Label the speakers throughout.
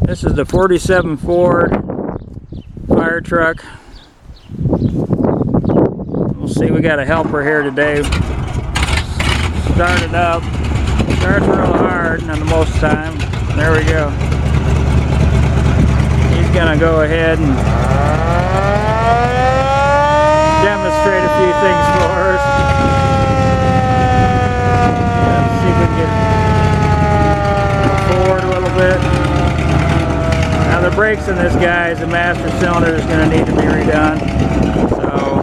Speaker 1: This is the 47 Ford fire truck. We'll see, we got a helper here today. Start it up. Starts real hard and the most time. There we go. He's gonna go ahead and demonstrate a few things for us. Let's see if we can get forward a little bit. Now the brakes in this guy, the master cylinder is going to need to be redone. So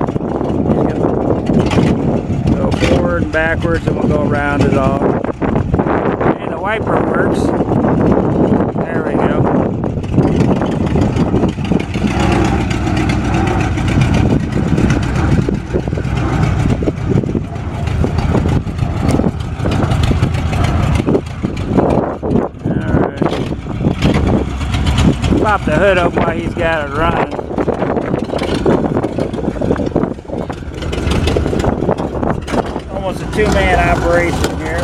Speaker 1: he's going to go forward and backwards and we'll go around it all. And the wiper works. There we go. Pop the hood up while he's got it running. Almost a two-man operation here.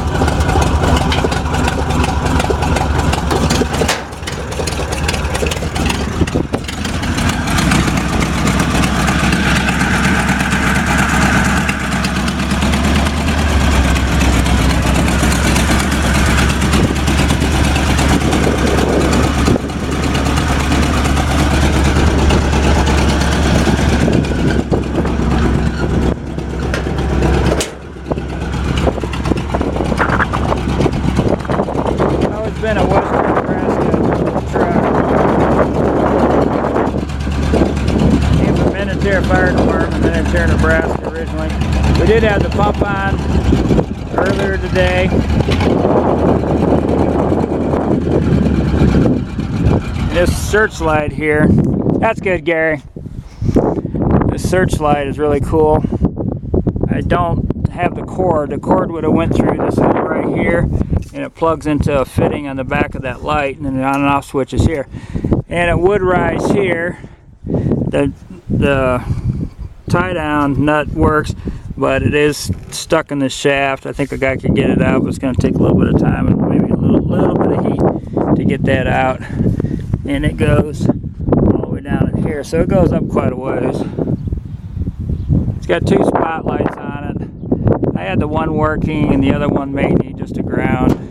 Speaker 1: Been a Western Nebraska truck. Came from Minutair Fire Department, Minutair, Nebraska originally. We did have the pump on earlier today. This searchlight here, that's good, Gary. This searchlight is really cool. I don't have the cord. The cord would have went through this hole right here. And it plugs into a fitting on the back of that light, and then the on and off switch is here. And it would rise here. The tie down nut works, but it is stuck in the shaft. I think a guy could get it out, but it's going to take a little bit of time and maybe a little bit of heat to get that out. And it goes all the way down in here, so it goes up quite a ways. It's got two spotlights on it. I had the one working and the other one may need just a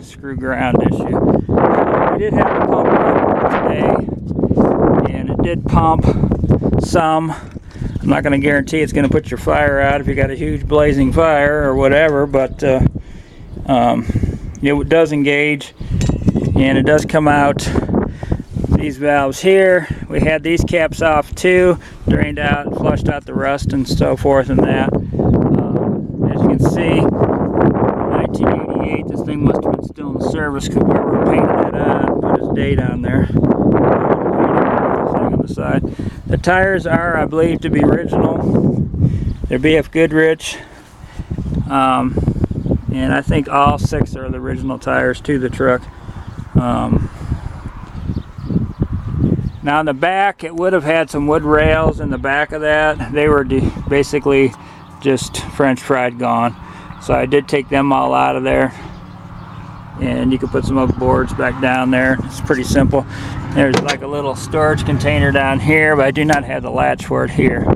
Speaker 1: screw ground issue. We did have the pump on today and it did pump some. I'm not going to guarantee it's going to put your fire out if you got a huge blazing fire or whatever, but it does engage and it does come out these valves here. We had these caps off too, drained out, flushed out the rust and so forth and that. As you can see, 1988, this thing must have been still in service because whoever painted it on put his date on there. On the side. The tires are, I believe, to be original. They're BF Goodrich. And I think all 6 are the original tires to the truck. Now in the back, it would have had some wood rails in the back of that. They were basically just French fried gone. So I did take them all out of there. And you can put some other boards back down there. It's pretty simple. There's like a little storage container down here, but I do not have the latch for it here.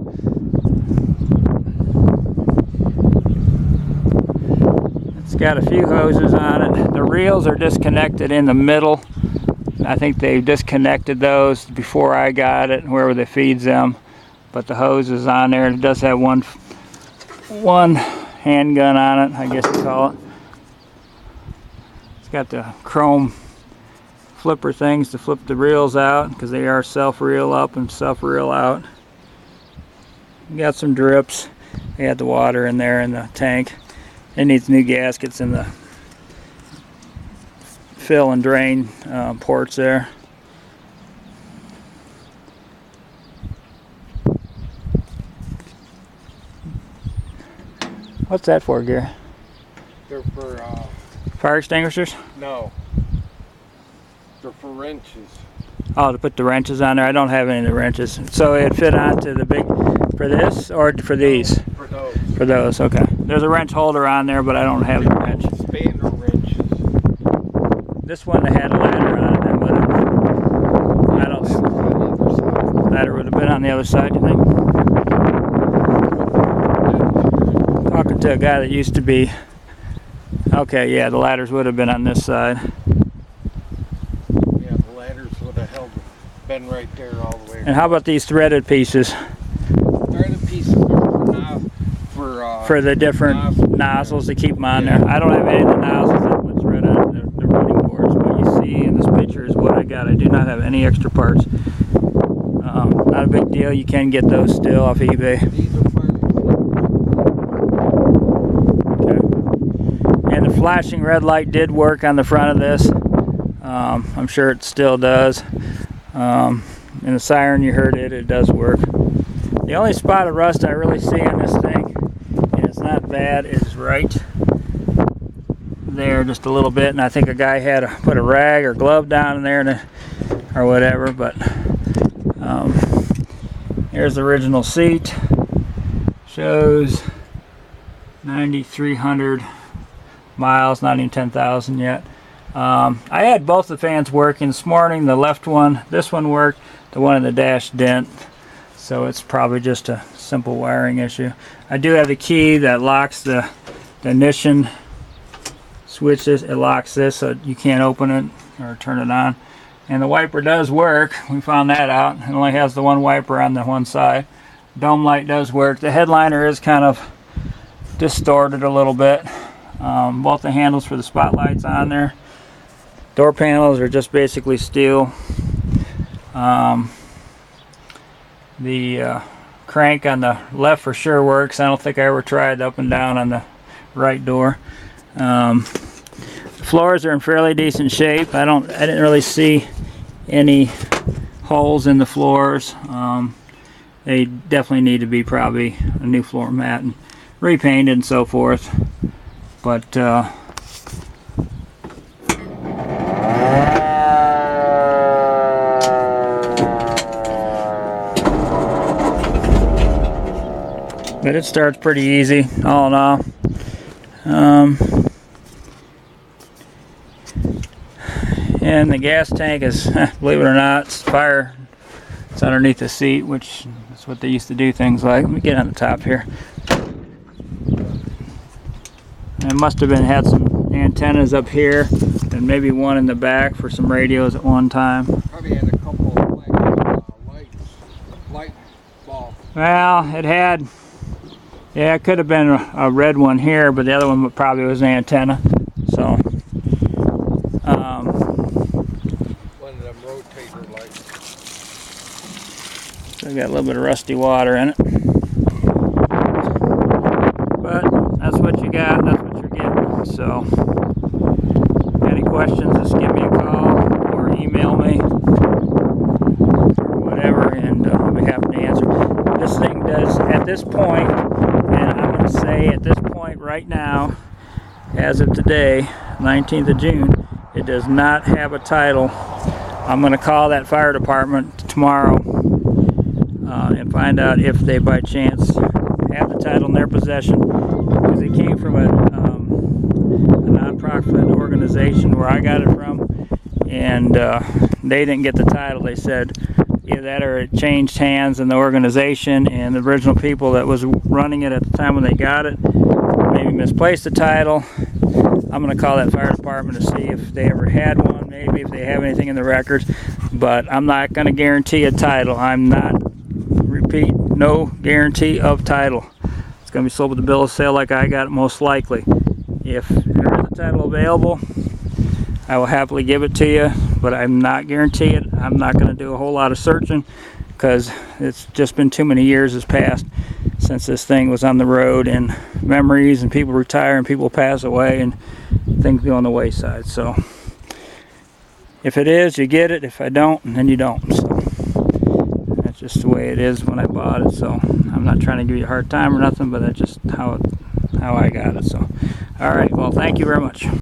Speaker 1: It's got a few hoses on it. The reels are disconnected in the middle. I think they disconnected those before I got it, wherever they feeds them. But the hose is on there. It does have one handgun on it, I guess you call it. It's got the chrome flipper things to flip the reels out because they are self-reel up and self-reel out. You got some drips. They had the water in there in the tank. It needs new gaskets in the fill and drain ports there. What's that for, Gary?
Speaker 2: They're for
Speaker 1: fire extinguishers?
Speaker 2: No. They're for wrenches.
Speaker 1: Oh, to put the wrenches on there. I don't have any of the wrenches. So it fit onto the big, for this or for these?
Speaker 2: For those.
Speaker 1: For those, okay. There's a wrench holder on there, but I don't have the wrench.
Speaker 2: Expander wrenches.
Speaker 1: this one that had a ladder on it, that would have, I don't, ladder would have been on the other side, you think? Talking to a guy that used to be, okay, yeah, the ladders would have been on this side.
Speaker 2: Yeah, the ladders would have been right there all the way.
Speaker 1: And how about these threaded pieces?
Speaker 2: Threaded pieces are
Speaker 1: for the different nozzles to keep them on there. I don't have any of the nozzles that would thread on the running boards. What you see in this picture is what I got. I do not have any extra parts. Not a big deal. You can get those still off eBay.
Speaker 2: These are
Speaker 1: Okay. And the flashing red light did work on the front of this. I'm sure it still does. And the siren, you heard it. It does work. The only spot of rust I really see on this thing, and it's not bad, is right there just a little bit, and I think a guy had to put a rag or glove down in there or whatever, but here's the original seat. Shows 9,300 miles, not even 10,000 yet. I had both the fans working this morning. The left one, this one worked, the one in the dash didn't. So it's probably just a simple wiring issue. I do have the key that locks the ignition switches. It locks this so you can't open it or turn it on. And the wiper does work. We found that out. It only has the one wiper on the one side. Dome light does work. The headliner is kind of distorted a little bit. Both the handles for the spotlights on there. Door panels are just basically steel. The crank on the left for sure works. I don't think I ever tried up and down on the right door. The floors are in fairly decent shape. I didn't really see any holes in the floors. They definitely need to be probably a new floor mat and repainted and so forth. But it starts pretty easy, all in all. And the gas tank is, believe it or not, it's fire. It's underneath the seat, which is what they used to do things like. Let me get on the top here. It must have had some antennas up here and maybe one in the back for some radios at one time.
Speaker 2: Probably had a couple of light bulbs.
Speaker 1: Well, it had, yeah, it could have been a red one here, but the other one probably was an antenna. So,
Speaker 2: one of them rotator lights.
Speaker 1: So got a little bit of rusty water in it. But that's what you got, that's what you're getting. So, any questions, just give me a call or email me or whatever, and I'll be happy to answer. This thing does, at this point, and I'm going to say at this point right now, as of today, 19th of June, it does not have a title. I'm going to call that fire department tomorrow and find out if they by chance have the title in their possession, because it came from a non-profit organization where I got it from, and they didn't get the title. They said either that or it changed hands in the organization, and the original people that was running it at the time when they got it maybe misplaced the title. I'm going to call that fire department to see if they ever had one, maybe if they have anything in the records, but I'm not going to guarantee a title. I'm not, repeat, no guarantee of title. It's going to be sold with a bill of sale like I got it, most likely. If there is a title available, I will happily give it to you, but I'm not guarantee it. I'm not going to do a whole lot of searching because it's just been too many years has passed since this thing was on the road, and memories, and people retire and people pass away and things go on the wayside. So if it is, you get it. If I don't, then you don't. So that's just the way it is when I bought it. So I'm not trying to give you a hard time or nothing, but that's just how I got it. So all right, well, thank you very much.